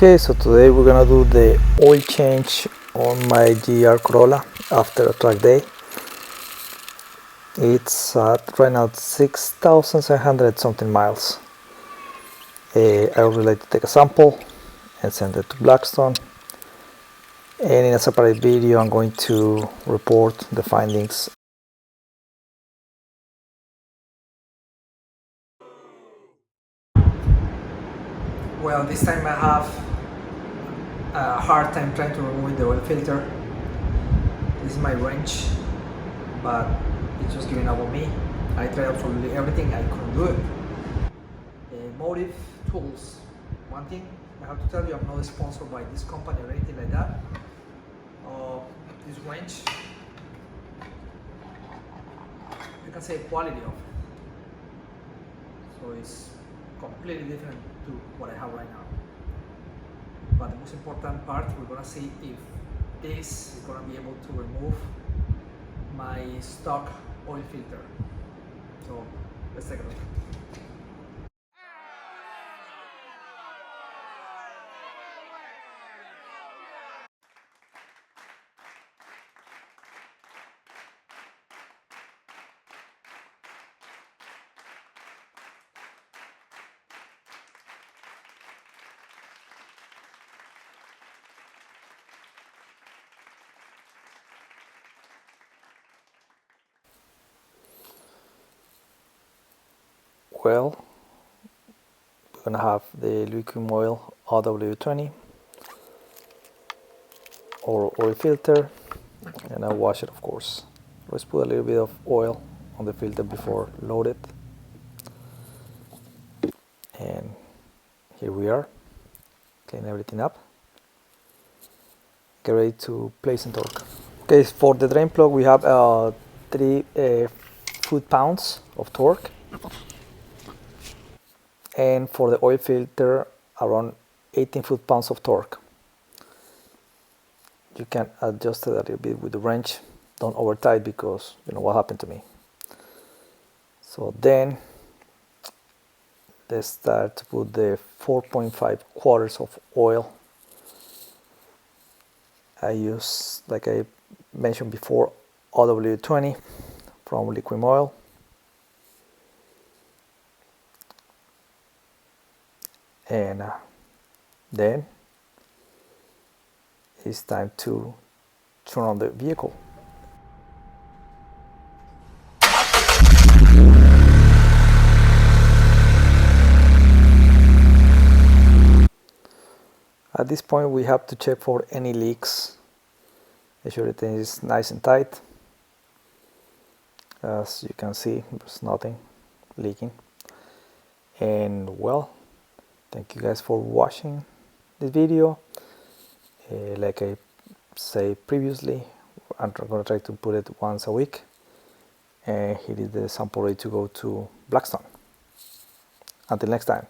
Okay, so today we're gonna do the oil change on my GR Corolla after a track day. It's right now 6,700 something miles. I would like to take a sample and send it to Blackstone, and in a separate video I'm going to report the findings. Well, this time I have a hard time trying to remove the oil filter. This is my wrench, but it's just giving up on me. I tried absolutely everything, I couldn't do it. Motive tools. One thing I have to tell you, I'm not sponsored by this company or anything like that. This wrench, you can say quality of it. So it's completely different to what I have right now. But the most important part, we're gonna see if this is gonna be able to remove my stock oil filter. So let's take a look. Well, we're gonna have the Liqui Moly OW20 or oil filter, and I wash it, of course. Let's put a little bit of oil on the filter before load it. And here we are. Clean everything up. Get ready to place and torque. Okay, for the drain plug we have 3 foot-pounds of torque, and for the oil filter around 18 foot-pounds of torque. You can adjust it a little bit with the wrench. Don't over tight, because you know what happened to me. So then let's start to put the 4.5 quarts of oil. I use, like I mentioned before, OW20 from Liqui Moly. And then it's time to turn on the vehicle. At this point we have to check for any leaks. Make sure everything is nice and tight. As you can see, there's nothing leaking. And well, thank you guys for watching this video. Like I said previously, I'm going to try to put it once a week. And here is the sample ready to go to Blackstone. Until next time.